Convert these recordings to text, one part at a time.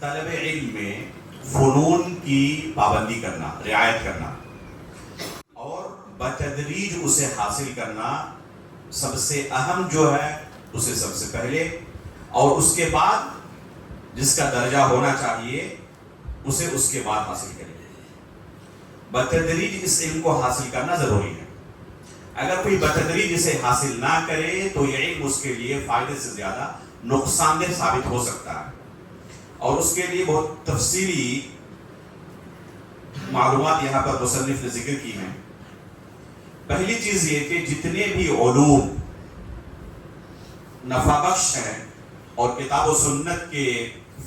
طلب علم میں فنون کی پابندی کرنا، رعایت کرنا اور بتدریج اسے حاصل کرنا سب سے اہم جو ہے، اسے سب سے پہلے، اور اس کے بعد جس کا درجہ ہونا چاہیے اسے اس کے بعد حاصل کریں۔ بتدریج اس علم کو حاصل کرنا ضروری ہے۔ اگر کوئی بتدریج اسے حاصل نہ کرے تو یہ علم اس کے لیے فائدے سے زیادہ نقصان دہ ثابت ہو سکتا ہے، اور اس کے لیے بہت تفصیلی معلومات یہاں پر مصنف نے ذکر کی ہیں۔ پہلی چیز یہ کہ جتنے بھی علوم نفع بخش ہیں اور کتاب و سنت کے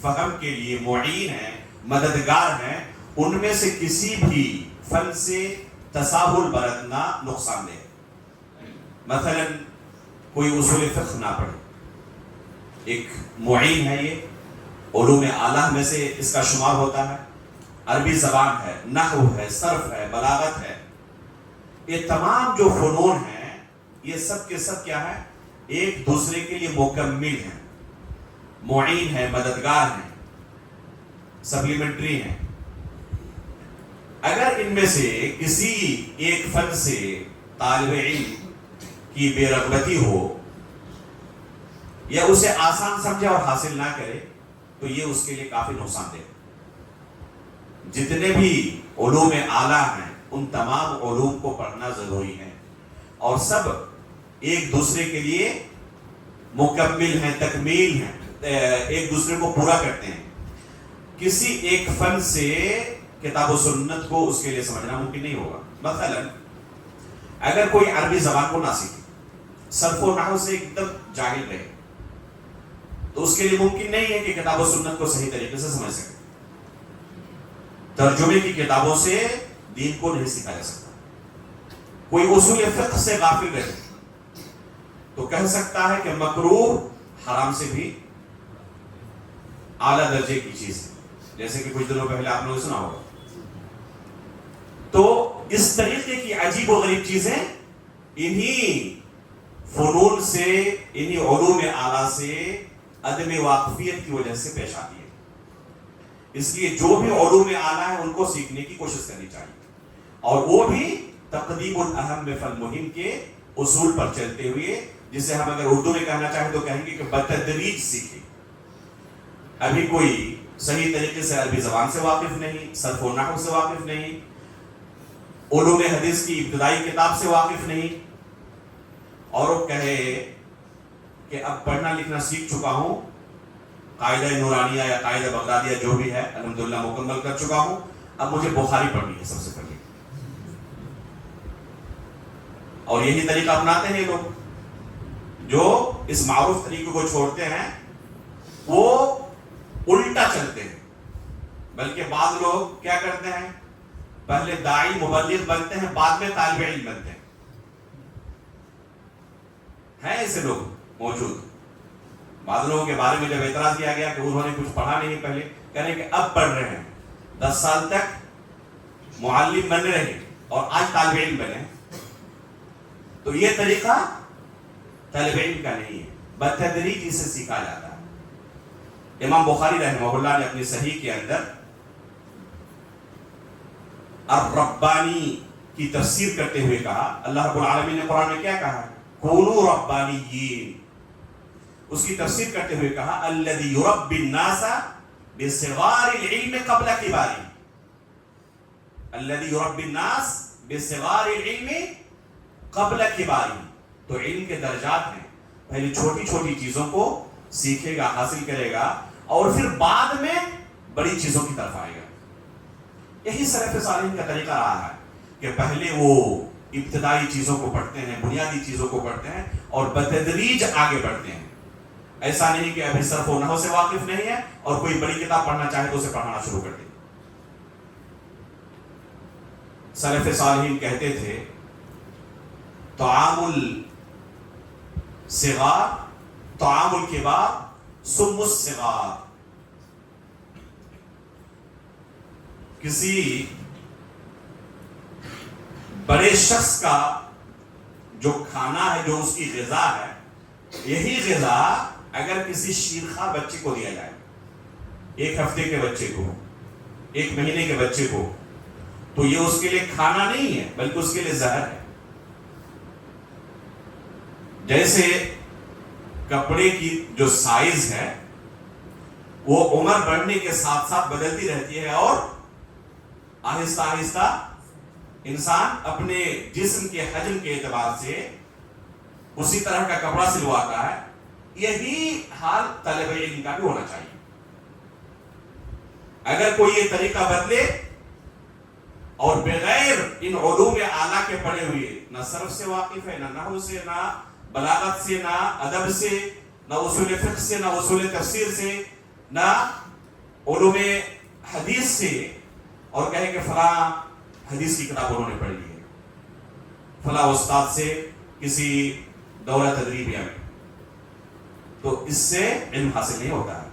فہم کے لیے معین ہیں، مددگار ہیں، ان میں سے کسی بھی فن سے تساہل برتنا نقصان دہ ہے۔ مثلا کوئی اصول فقہ نہ پڑھے، ایک معین ہے، یہ علوم اعلیٰ میں سے اس کا شمار ہوتا ہے، عربی زبان ہے، نحو ہے، صرف ہے، بلاغت ہے، یہ تمام جو فنون ہیں یہ سب کے سب کیا ہے؟ ایک دوسرے کے لیے مکمل ہیں، معین ہیں، مددگار ہیں، سپلیمنٹری ہیں۔ اگر ان میں سے کسی ایک فن سے طالب علم کی بے رغبتی ہو یا اسے آسان سمجھے اور حاصل نہ کرے تو یہ اس کے لیے کافی نقصان دہ ہے۔ جتنے بھی علوم اعلیٰ ہیں ان تمام علوم کو پڑھنا ضروری ہے، اور سب ایک دوسرے کے لیے مکمل ہیں، تکمیل ہیں، ایک دوسرے کو پورا کرتے ہیں۔ کسی ایک فن سے کتاب و سنت کو اس کے لیے سمجھنا ممکن نہیں ہوگا۔ مثلا اگر کوئی عربی زبان کو نہ سیکھے، صرف و نحو سے ایک دم جاہل رہے، تو اس کے لیے ممکن نہیں ہے کہ کتاب و سنت کو صحیح طریقے سے سمجھ سکے۔ ترجمے کی کتابوں سے دین کو نہیں سکھا جا سکتا۔ کوئی اصول فقہ سے غافل رہے تو کہہ سکتا ہے کہ مکروہ حرام سے بھی اعلیٰ درجے کی چیز ہے، جیسے کہ کچھ دنوں پہلے آپ نے سنا ہوگا۔ تو اس طریقے کی عجیب و غریب چیزیں انہی فنون سے، انہی علوم اعلیٰ سے عدم واقفیت کی وجہ سے پیش آتی ہے۔ اس لیے جو بھی علوم اعلیٰ ہیں ان کو سیکھنے کی کوشش کرنی چاہیے، اور وہ بھی تقدیم الاہم فالمہم کے اصول پر چلتے ہوئے، جسے ہم اگر اردو میں کہنا چاہیں تو کہیں گے کہ بتدریج سیکھیں۔ ابھی کوئی صحیح طریقے سے عربی زبان سے واقف نہیں، صرف و نحو سے واقف نہیں، علوم حدیث کی ابتدائی کتاب سے واقف نہیں، اور وہ کہے کہ اب پڑھنا لکھنا سیکھ چکا ہوں، قاعدہ نورانیہ یا قاعدہ بغدادیہ جو بھی ہے الحمدللہ مکمل کر چکا ہوں، اب مجھے بخاری پڑھنی ہے سب سے پہلے۔ اور یہی طریقہ اپناتے ہیں لوگ، جو اس معروف طریقے کو چھوڑتے ہیں وہ الٹا چلتے ہیں۔ بلکہ بعض لوگ کیا کرتے ہیں، پہلے داعی مبلغ بنتے ہیں، بعد میں طالب علم بنتے ہیں ایسے لوگ موجود۔ بعض لوگوں کے بارے میں جب اعتراض کیا گیا کہ انہوں نے کچھ پڑھا نہیں پہلے، کہہ رہے کہ اب پڑھ رہے ہیں، 10 سال تک معلم بن رہے اور آج طالب علم بنے، تو یہ طریقہ طالب علم کا نہیں ہے، بتدریج اسے سیکھا جاتا ہے۔ امام بخاری رحمہ اللہ نے اپنی صحیح کے اندر الربانی کی تفسیر کرتے ہوئے کہا، اللہ رب العالمین نے قرآن میں کیا کہا؟ کونوا ربانیین۔ اس کی تفسیر کرتے ہوئے کہا الذی یربی الناس بصغار العلم قبل کبارہ، الذی یربی الناس بصغار العلم قبل کبارہ۔ تو علم کے درجات ہیں، پہلے چھوٹی چھوٹی چیزوں کو سیکھے گا، حاصل کرے گا، اور پھر بعد میں بڑی چیزوں کی طرف آئے گا۔ یہی سلف صالحین کا طریقہ رہا ہے کہ پہلے وہ ابتدائی چیزوں کو پڑھتے ہیں، بنیادی چیزوں کو پڑھتے ہیں، اور بتدریج آگے بڑھتے ہیں۔ ایسا نہیں کہ ابھی صرف و نحو سے واقف نہیں ہے اور کوئی بڑی کتاب پڑھنا چاہے تو اسے پڑھانا شروع کر دے۔ سلف صالحین کہتے تھے طعام الصغار طعام الکبار سم الصغار۔ کسی بڑے شخص کا جو کھانا ہے، جو اس کی غذا ہے، یہی غذا اگر کسی شیرخوار بچے کو دیا جائے ایک ہفتے کے بچے کو، ایک مہینے کے بچے کو، تو یہ اس کے لیے کھانا نہیں ہے بلکہ اس کے لیے زہر ہے. جیسے کپڑے کی جو سائز ہے وہ عمر بڑھنے کے ساتھ ساتھ بدلتی رہتی ہے، اور آہستہ آہستہ انسان اپنے جسم کے حجم کے اعتبار سے اسی طرح کا کپڑا سلواتا ہے. یہی حال طالب علم کا بھی ہونا چاہیے. اگر کوئی یہ طریقہ بدلے اور بغیر ان علوم اعلیٰ کے پڑھے ہوئے، نہ صرف سے واقف ہے، نہ نحو سے، نہ بلاغت سے، نہ ادب سے، نہ اصول فقہ سے، نہ اصول تفسیر سے، نہ علوم حدیث سے، اور کہے کہ فلاں حدیث کی کتاب انہوں نے پڑھ لی ہے فلاں استاد سے کسی دورہ تدریبیہ میں، تو اس سے علم حاصل نہیں ہوتا ہے.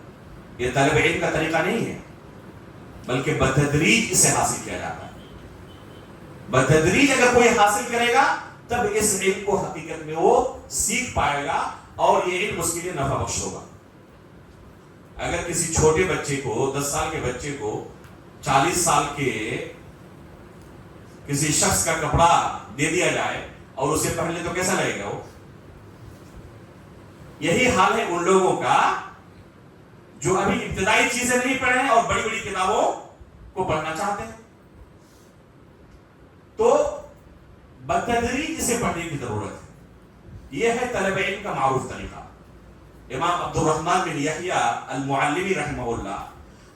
یہ طالب علم کا طریقہ نہیں ہے، بلکہ بتدریج اسے حاصل کیا جاتا ہے. بتدریج اگر کوئی حاصل کرے گا تب اس علم کو حقیقت میں وہ سیکھ پائے گا، اور یہ علم اس کے لیے نفع بخش ہوگا. اگر کسی چھوٹے بچے کو، 10 سال کے بچے کو 40 سال کے کسی شخص کا کپڑا دے دیا جائے اور اسے پہلے تو کیسا لگے گا وہ؟ یہی حال ہے ان لوگوں کا جو ابھی ابتدائی چیزیں نہیں پڑھے ہیں اور بڑی بڑی کتابوں کو پڑھنا چاہتے ہیں. تو بتدریج اسے پڑھنے کی ضرورت ہے. یہ ہے طلب علم کا معروف طریقہ. امام عبد الرحمن بن یحییٰ المعلمی رحمہ اللہ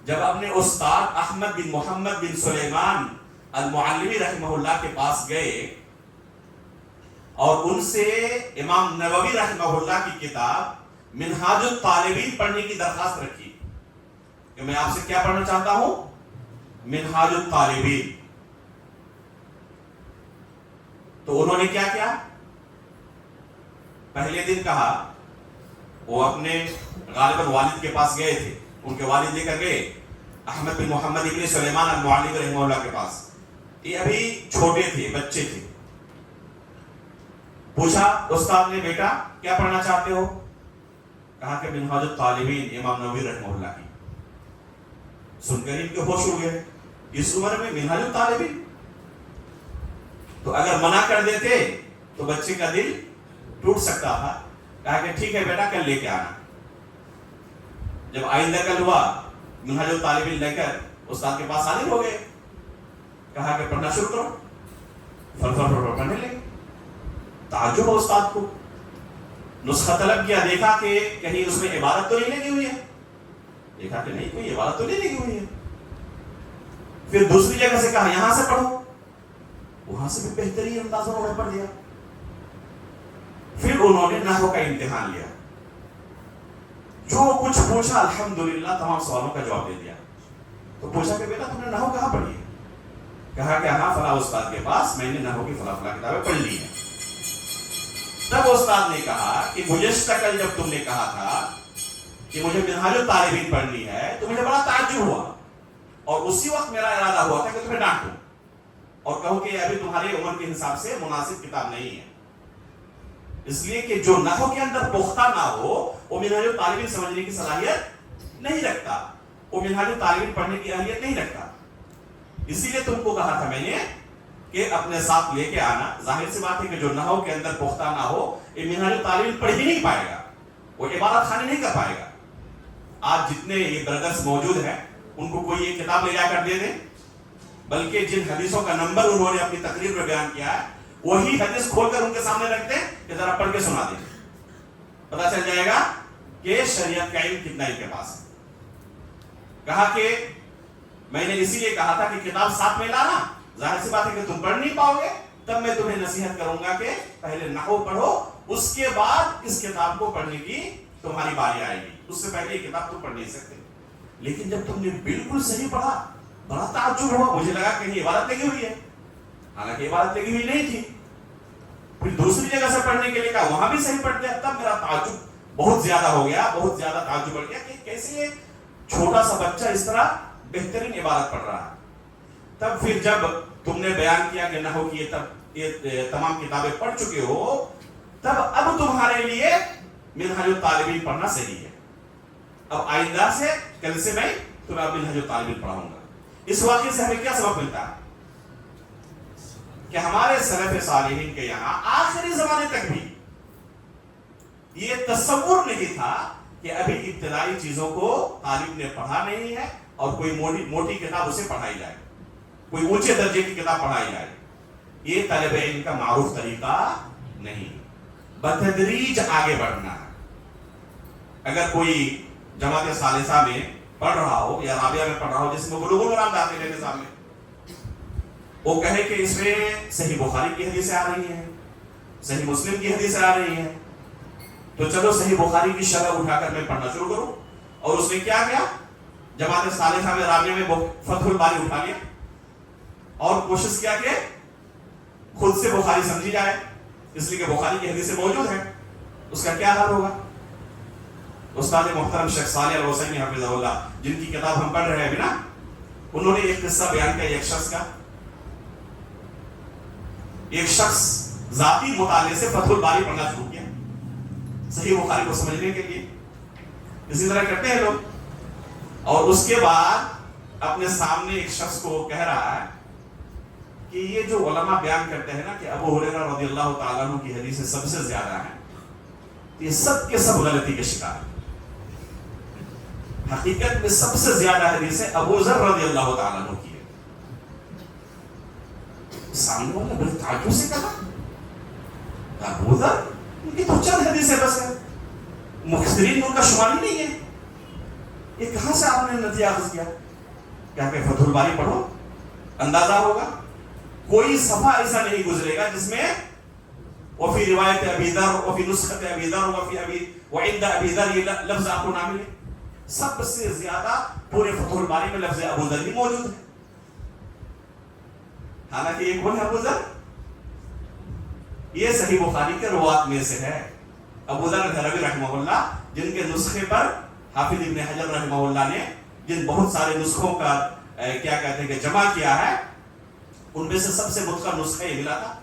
جب اپنے استاد احمد بن محمد بن سلیمان المعلمی رحمہ اللہ کے پاس گئے اور ان سے امام نووی رحمہ اللہ کی کتاب منہاج الطالبین پڑھنے کی درخواست رکھی کہ میں آپ سے کیا پڑھنا چاہتا ہوں؟ منہاج الطالبین. تو انہوں نے کیا کیا؟ پہلے دن کہا، وہ اپنے غالباً والد کے پاس گئے تھے، ان کے والد لے کر گئے احمد بن محمد ابن سلیمان المعلمی رحمہ اللہ کے پاس. یہ ابھی چھوٹے تھے، بچے تھے. پوچھا استاد نے، بیٹا کیا پڑھنا چاہتے ہو؟ کہا کہ منہاج الطالبین امام نووی رحمہ اللہ کی. سن کر ان کے ہوش اڑ گئے، اس عمر میں منہاج الطالبین. تو اگر منع کر دیتے تو بچے کا دل ٹوٹ سکتا تھا. کہا کہ ٹھیک ہے بیٹا کل لے کے آنا. جب آئندہ کل ہوا، منہاج الطالبین لے کر استاد کے پاس حاضر ہو گئے. کہا کہ پڑھنا شروع کرو. فل پڑھنے لگے. تعجب ہو استاد کو. نسخہ طلب کیا، دیکھا کہ کہیں اس میں عبارت تو نہیں لگی ہوئی ہے. دیکھا کہ نہیں، کوئی عبارت تو نہیں لگی ہوئی ہے. پھر دوسری جگہ سے کہا یہاں سے پڑھو. وہاں سے بھی بہترین انداز انہوں نے پڑھ دیا. پھر انہوں نے نحو کا امتحان لیا. جو کچھ پوچھا الحمدللہ تمام سوالوں کا جواب دے دیا. تو پوچھا کہ بیٹا تم نے نحو کہاں پڑھی ہے؟ کہا کہ ہاں فلاں استاد کے پاس میں نے نحو کی فلاں فلاں کتابیں پڑھ لی ہیں. تب استاد نے کہا کہ گزشتہ کل جب تم نے کہا تھا کہ مجھے منہاج الطالبین پڑھنی ہے تو مجھے بڑا تعجب ہوا، اور اسی وقت میرا ارادہ ہوا تھا کہ تمہیں ڈانٹوں اور کہوں کہ ابھی تمہاری عمر کے حساب سے مناسب کتاب نہیں ہے. اس لیے کہ جو نحو کے اندر پختہ نہ ہو وہ منہاج الطالبین سمجھنے کی صلاحیت نہیں رکھتا، وہ منہاج الطالبین پڑھنے کی اہلیت نہیں رکھتا. اسی لیے تم کو کہا تھا میں نے کہ اپنے ساتھ لے کے آنا. ظاہر سی بات ہے کہ جو نحو کے اندر پختہ نہ ہو یہ منہاج الطالبین پڑھ ہی نہیں پائے گا، وہ عبارت خانی نہیں کر پائے گا. آج جتنے یہ بردرس موجود ہیں ان کو کوئی یہ کتاب لے جا کر دے دیں، بلکہ جن حدیثوں کا نمبر انہوں نے اپنی تقریر میں بیان کیا ہے وہی حدیث کھول کر ان کے سامنے رکھ دیں کہ ذرا پڑھ کے سنا دیں. پتا چل جائے گا کہ شریعت کا علم کتنا ان کے پاس ہے. کہا کہ میں نے اسی لیے کہا تھا کہ کتاب ساتھ میں لانا. ظاہر سی بات ہے کہ تم پڑھ نہیں پاؤ گے، تب میں تمہیں نصیحت کروں گا کہ پہلے نحو پڑھو، اس کے بعد اس کتاب کو پڑھنے کی تمہاری باری آئے گی. اس سے پہلے یہ کتاب تم پڑھ نہیں سکتے. لیکن جب تم نے بالکل صحیح پڑھا بڑا تعجب ہوا. مجھے لگا کہیں عبارت لگی ہوئی ہے، حالانکہ عبارت لگی ہوئی نہیں تھی. پھر دوسری جگہ سے پڑھنے کے لیے کہا، وہاں بھی صحیح پڑھ دیا. تب میرا تعجب بہت زیادہ ہو گیا، بہت زیادہ تعجب بڑھ گیا کہ کیسے یہ چھوٹا سا بچہ اس طرح بہترین عبارت پڑھ رہا ہے. تب پھر جب تم نے بیان کیا کہ نحو کی یہ تمام کتابیں پڑھ چکے ہو، تب اب تمہارے لیے منہاج الطالبین پڑھنا صحیح ہے. اب آئندہ سے کل سے میں تو میں منہج الطالبین پڑھاؤں گا. اس واقعے سے ہمیں کیا سبق ملتا ہے کہ ہمارے سلف صالحین کے یہاں آخری زمانے تک بھی یہ تصور نہیں تھا کہ ابھی ابتدائی چیزوں کو طالب نے پڑھا نہیں ہے اور کوئی موٹی کتاب اسے پڑھائی جائے, کوئی اونچے درجے کی کتاب پڑھائی جائے. یہ طالب علم کا معروف طریقہ نہیں, بتدریج آگے بڑھنا ہے. اگر کوئی جماعت ثالثہ میں پڑھ رہا ہو یا رابعہ میں پڑھ رہا ہو جس میں بلوغ المرام داخل ہے نظام میں, وہ کہے کہ اس میں صحیح بخاری کی حدیثیں آ رہی ہیں, صحیح مسلم کی حدیثیں آ رہی ہیں, تو چلو صحیح بخاری کی شرح اٹھا کر میں پڑھنا شروع کروں. اور اس نے کیا کیا, جماعت ثالثہ میں رابعہ میں فتح الباری اٹھا لیا اور کوشش کیا کہ خود سے بخاری سمجھی جائے, اس لیے کہ بخاری کی حدیثیں موجود ہیں. اس کا کیا حال ہوگا؟ استاد محترم شیخ صالح الحسینی حفظہ اللہ, جن کی کتاب ہم پڑھ رہے ہیں ابھی نا, انہوں نے ایک قصہ بیان کیا ایک شخص ذاتی مطالعے سے فتح الباری پڑھنا شروع کیا صحیح بخاری کو سمجھنے کے لیے. اسی طرح کرتے ہیں لوگ. اور اس کے بعد اپنے سامنے ایک شخص کو کہہ رہا ہے کہ یہ جو علماء بیان کرتے ہیں نا کہ ابو ہریرہ رضی اللہ تعالیٰ عنہ کی حدیثیں سب سے زیادہ ہیں, یہ سب کے سب غلطی کے شکار ہیں. حقیقت میں سب سے زیادہ حدیثیں ابو ذر رضی اللہ تعالیٰ عنہ کی ہے. سامنے والا بڑے تعجب سے کہا, ابو ذر ان کی تو چند حدیثیں بس ہیں, مکثرین میں ان کا شمار ہی نہیں ہے. یہ کہاں سے آپ نے نتیجہ اخذ کیا؟ کیا کہ فتح الباری پڑھو, اندازہ ہوگا. کوئی صفحہ ایسا نہیں گزرے گا جس میں وفی روایت ابی ذر وفی نسخت ابی ذر وفی ابی وعند ابی ذر یہ لفظ آپ کو نہ ملے. سب سے زیادہ پورے فتح الباری میں لفظ ابو ذر ہی موجود ہے. حالانکہ یہ کون ہے ابو ذر؟ یہ صحیح بخاری کے روات میں سے ہے. ابو ذر الحروی رحمہ اللہ, جن کے نسخے پر حافظ ابن حجر رحمہ اللہ نے جن بہت سارے نسخوں کا کیا کہتے ہیں کہ جمع کیا ہے, ان میں سے سب سے متقن نسخہ یہ ملا تھا.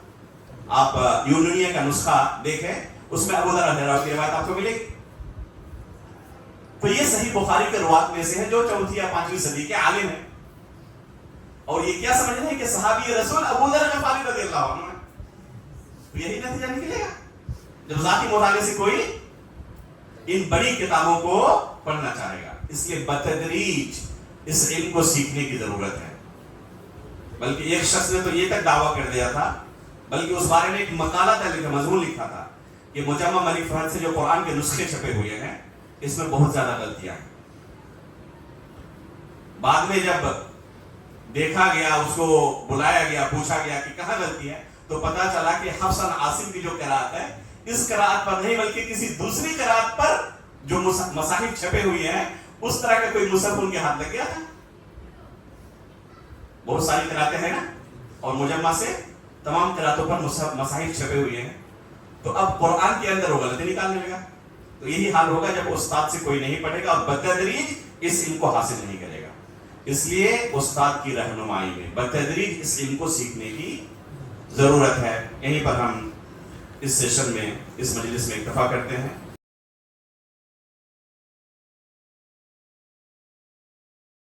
آپ یونانیہ کا نسخہ دیکھیں, اس میں ابو ذر الحروی کی روایت آپ کو ملے گی. تو یہ صحیح بخاری کے روات میں سے ہے جو 4 یا 5ویں صدی کے عالم ہیں. اور یہ کیا سمجھ رہے ہیں کہ صحابی رسول ابو ذر غفاری رضی اللہ عنہ ہے. تو یہی نتیجہ نکلے گا جب ذاتی مطالعے سے کوئی ان بڑی کتابوں کو پڑھنا چاہے گا. اس لیے بتدریج اس علم کو سیکھنے کی ضرورت ہے. بلکہ ایک شخص نے تو یہ تک دعویٰ کر دیا تھا, بلکہ اس بارے میں ایک مقالہ تھا, مضمون لکھا تھا کہ مجمع ملک فہد سے جو قرآن کے نسخے چھپے ہوئے ہیں اس میں بہت زیادہ غلطیاں ہیں. بعد میں جب دیکھا گیا, اس کو بلایا گیا, پوچھا گیا کہ کہاں غلطی ہے, تو پتا چلا کہ حفص عن عاصم کی جو قرأت ہے اس قرأت پر نہیں بلکہ کسی دوسری قرأت پر جو مصاحف چھپے ہوئے ہیں اس طرح کا کوئی مصحف ان کے ہاتھ لگ گیا تھا. بہت ساری قرأتیں ہیں نا, اور مجمع سے تمام قرأتوں پر مصاحف چھپے ہوئے ہیں. تو اب قرآن کے اندر وہ غلطی نکالنے لگا. تو یہی حال ہوگا جب استاد سے کوئی نہیں پڑھے گا اور بتدریج اس علم کو حاصل نہیں کرے گا. اس لیے استاد کی رہنمائی میں بتدریج اس علم کو سیکھنے کی ضرورت ہے. یہیں پر ہم اس سیشن میں اس مجلس میں اکتفا کرتے ہیں.